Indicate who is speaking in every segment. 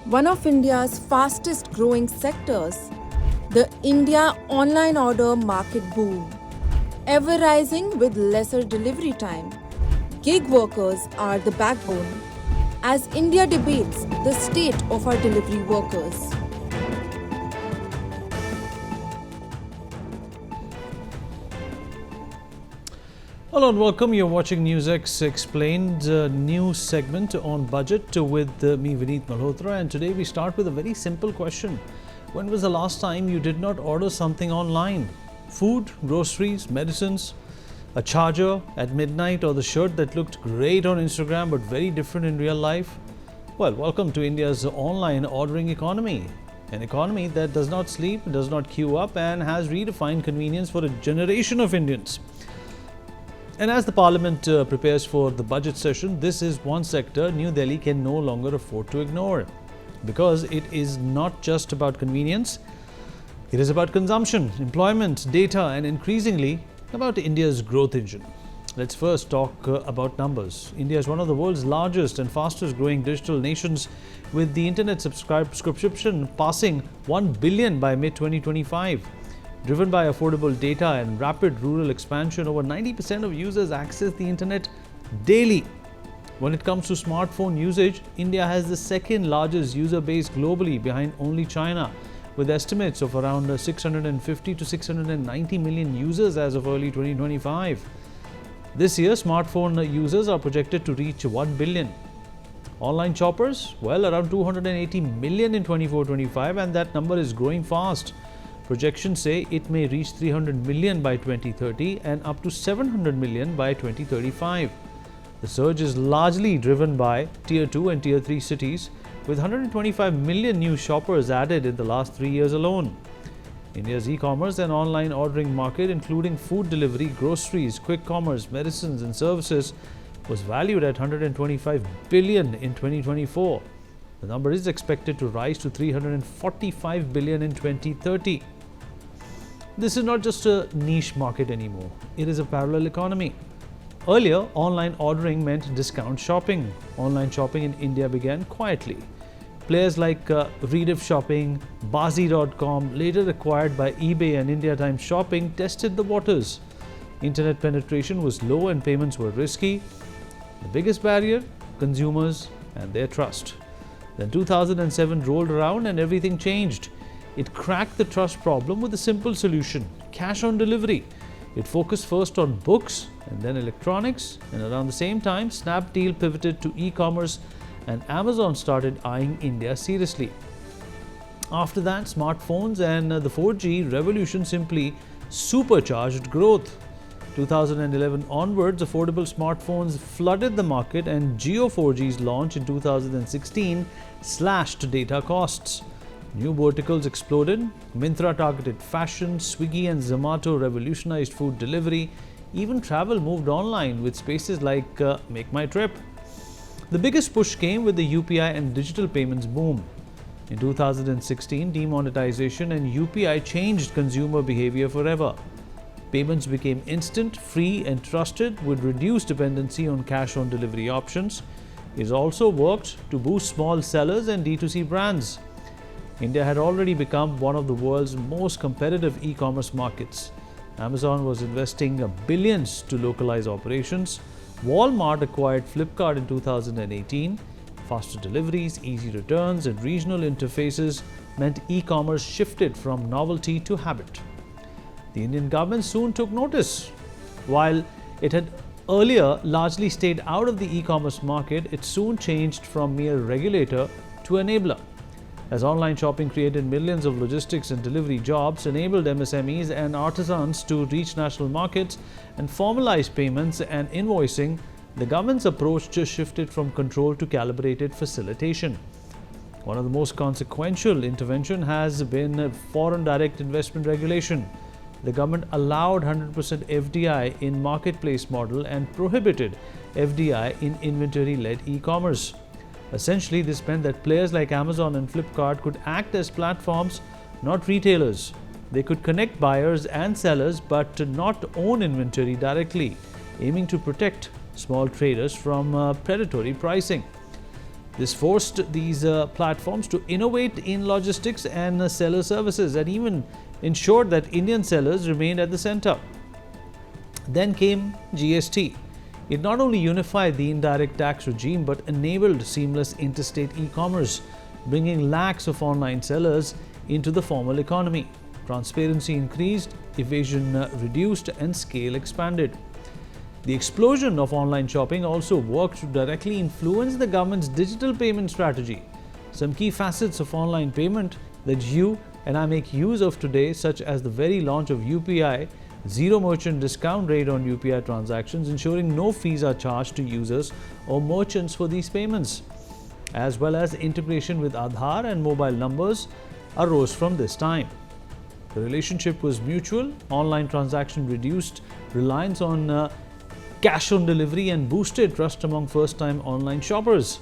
Speaker 1: one of India's fastest growing sectors, the India online order market boom, ever rising with lesser delivery time. Gig workers are the backbone as India debates the state of our delivery workers.
Speaker 2: Hello and welcome. You're watching NewsX Explained, news segment on budget with me, Vineet Malhotra. And today we start with a very simple question. When was the last time you did not order something online? Food, groceries, medicines, a charger at midnight, or the shirt that looked great on Instagram but very different in real life? Well, welcome to India's online ordering economy. An economy that does not sleep, does not queue up, and has redefined convenience for a generation of Indians. And as the Parliament prepares for the budget session, this is one sector New Delhi can no longer afford to ignore. Because it is not just about convenience, it is about consumption, employment, data, and increasingly about India's growth engine. Let's first talk about numbers. India is one of the world's largest and fastest growing digital nations, with the internet subscription passing 1 billion by mid-2025. Driven by affordable data and rapid rural expansion, over 90% of users access the internet daily. When it comes to smartphone usage, India has the second largest user base globally, behind only China, with estimates of around 650 to 690 million users as of early 2025. This year, smartphone users are projected to reach 1 billion. Online shoppers, well, around 280 million in 24-25, and that number is growing fast. Projections say it may reach 300 million by 2030 and up to 700 million by 2035. The surge is largely driven by Tier 2 and Tier 3 cities, with 125 million new shoppers added in the last 3 years alone. India's e-commerce and online ordering market, including food delivery, groceries, quick commerce, medicines and services, was valued at 125 billion in 2024. The number is expected to rise to 345 billion in 2030. This is not just a niche market anymore. It is a parallel economy. Earlier, online ordering meant discount shopping. Online shopping in India began quietly. Players like Rediff Shopping, Bazi.com, later acquired by eBay, and India Time Shopping, tested the waters. Internet penetration was low and payments were risky. The biggest barrier? Consumers and their trust. Then 2007 rolled around and everything changed. It cracked the trust problem with a simple solution: cash on delivery. It focused first on books and then electronics, and around the same time, Snapdeal pivoted to e-commerce and Amazon started eyeing India seriously. After that, smartphones and the 4G revolution simply supercharged growth. 2011 onwards, affordable smartphones flooded the market, and Jio 4G's launch in 2016 slashed data costs. New verticals exploded. Myntra targeted fashion, Swiggy and Zomato revolutionized food delivery. Even travel moved online with spaces like Make My Trip. The biggest push came with the UPI and digital payments boom. In 2016, demonetization and UPI changed consumer behavior forever. Payments became instant, free and trusted, with reduced dependency on cash on delivery options. It also worked to boost small sellers and D2C brands. India had already become one of the world's most competitive e-commerce markets. Amazon was investing billions to localize operations. Walmart acquired Flipkart in 2018. Faster deliveries, easy returns, and regional interfaces meant e-commerce shifted from novelty to habit. The Indian government soon took notice. While it had earlier largely stayed out of the e-commerce market, it soon changed from mere regulator to enabler. As online shopping created millions of logistics and delivery jobs, enabled MSMEs and artisans to reach national markets, and formalize payments and invoicing, the government's approach just shifted from control to calibrated facilitation. One of the most consequential interventions has been foreign direct investment regulation. The government allowed 100% FDI in marketplace model and prohibited FDI in inventory-led e-commerce. Essentially, this meant that players like Amazon and Flipkart could act as platforms, not retailers. They could connect buyers and sellers but not own inventory directly, aiming to protect small traders from predatory pricing. This forced these platforms to innovate in logistics and seller services, and even ensured that Indian sellers remained at the center. Then came GST. It not only unified the indirect tax regime but enabled seamless interstate e-commerce, bringing lakhs of online sellers into the formal economy. Transparency increased, evasion reduced, and scale expanded. The explosion of online shopping also worked to directly influence the government's digital payment strategy. Some key facets of online payment that you and I make use of today, such as the very launch of UPI, zero merchant discount rate on UPI transactions, ensuring no fees are charged to users or merchants for these payments, as well as integration with Aadhaar and mobile numbers, arose from this time. The relationship was mutual. Online transaction reduced reliance on cash on delivery and boosted trust among first-time online shoppers.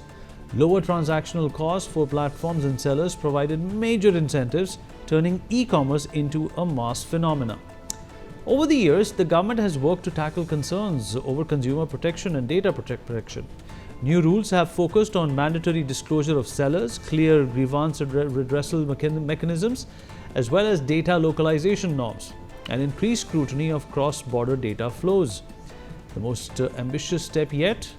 Speaker 2: Lower transactional costs for platforms and sellers provided major incentives, turning e-commerce into a mass phenomenon. Over the years, the government has worked to tackle concerns over consumer protection and data protection. New rules have focused on mandatory disclosure of sellers, clear grievance redressal mechanisms, as well as data localization norms, and increased scrutiny of cross-border data flows. The most ambitious step yet,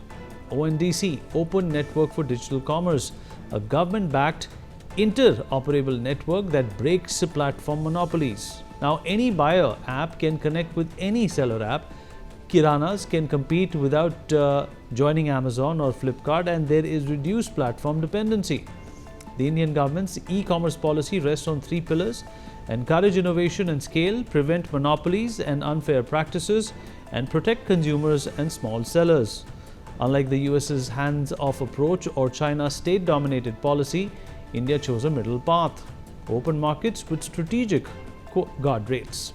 Speaker 2: ONDC, Open Network for Digital Commerce, a government-backed interoperable network that breaks platform monopolies. Now, any buyer app can connect with any seller app. Kiranas can compete without joining Amazon or Flipkart, and there is reduced platform dependency. The Indian government's e-commerce policy rests on three pillars: encourage innovation and scale, prevent monopolies and unfair practices, and protect consumers and small sellers. Unlike the US's hands-off approach or China's state-dominated policy, India chose a middle path: open markets with strategic guardrails.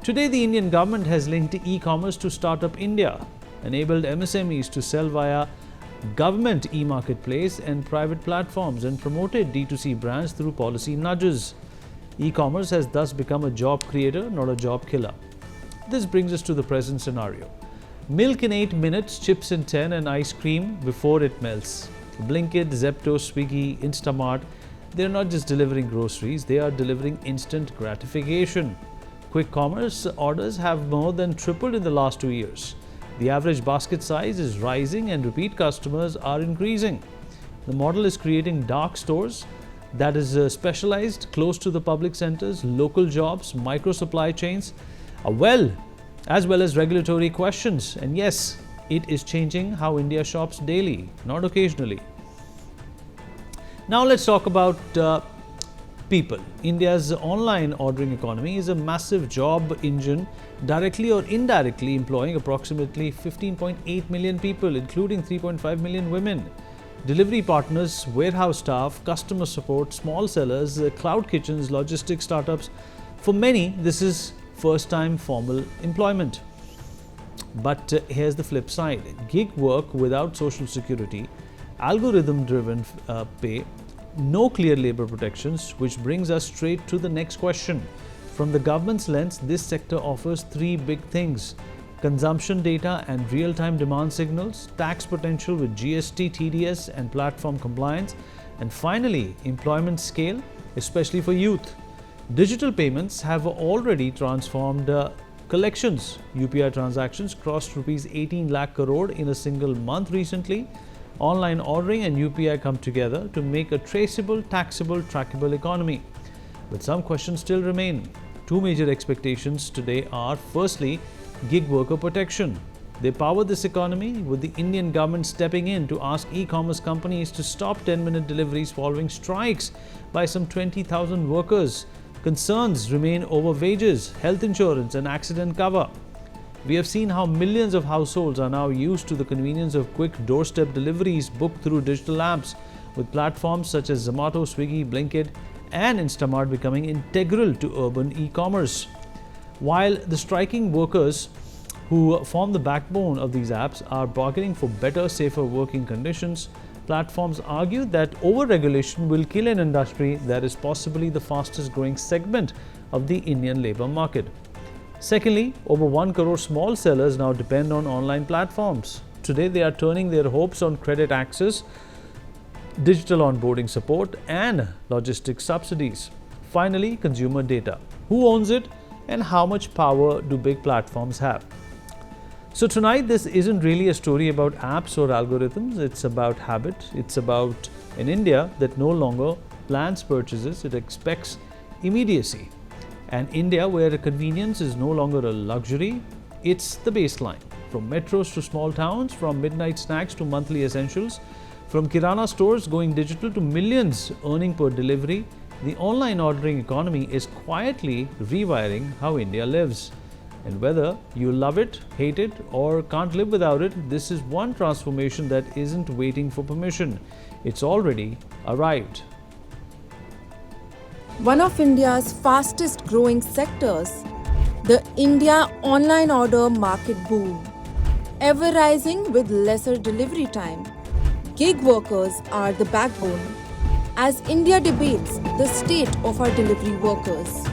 Speaker 2: Today, the Indian government has linked e-commerce to Startup India, enabled MSMEs to sell via government e-marketplace and private platforms, and promoted D2C brands through policy nudges. E-commerce has thus become a job creator, not a job killer. This brings us to the present scenario. Milk in 8 minutes, chips in 10, and ice cream before it melts. Blinkit, Zepto, Swiggy, Instamart, they're not just delivering groceries, they are delivering instant gratification. Quick commerce orders have more than tripled in the last 2 years. The average basket size is rising and repeat customers are increasing. The model is creating dark stores that is specialized close to the public centers, local jobs, micro supply chains, as well as regulatory questions. And yes, it is changing how India shops daily, not occasionally. Now let's talk about people. India's online ordering economy is a massive job engine, directly or indirectly employing approximately 15.8 million people, including 3.5 million women. Delivery partners, warehouse staff, customer support, small sellers, cloud kitchens, logistics startups. For many, this is first-time formal employment. But here's the flip side. Gig work without social security, algorithm-driven pay, no clear labor protections, which brings us straight to the next question. From the government's lens, this sector offers three big things: consumption data and real-time demand signals, tax potential with GST, TDS and platform compliance, and finally, employment scale, especially for youth. Digital payments have already transformed collections. UPI transactions crossed rupees 18 lakh crore in a single month recently. Online ordering and UPI come together to make a traceable, taxable, trackable economy. But some questions still remain. Two major expectations today are, firstly, gig worker protection. They power this economy, with the Indian government stepping in to ask e-commerce companies to stop 10-minute deliveries following strikes by some 20,000 workers. Concerns remain over wages, health insurance and accident cover. We have seen how millions of households are now used to the convenience of quick doorstep deliveries booked through digital apps, with platforms such as Zomato, Swiggy, Blinkit and Instamart becoming integral to urban e-commerce. While the striking workers who form the backbone of these apps are bargaining for better, safer working conditions, platforms argue that over-regulation will kill an industry that is possibly the fastest growing segment of the Indian labour market. Secondly, over 1 crore small sellers now depend on online platforms. Today, they are turning their hopes on credit access digital onboarding support, and logistics subsidies. Finally, consumer data. Who owns it and how much power do big platforms have? So tonight, this isn't really a story about apps or algorithms. It's about habit. It's about an India that no longer plans purchases. It expects immediacy. An India where convenience is no longer a luxury. It's the baseline. From metros to small towns, from midnight snacks to monthly essentials, from Kirana stores going digital to millions earning per delivery, the online ordering economy is quietly rewiring how India lives. And whether you love it, hate it, or can't live without it, this is one transformation that isn't waiting for permission. It's already arrived.
Speaker 1: One of India's fastest growing sectors, the India online order market boom, ever rising with lesser delivery time. Gig workers are the backbone as India debates the state of our delivery workers.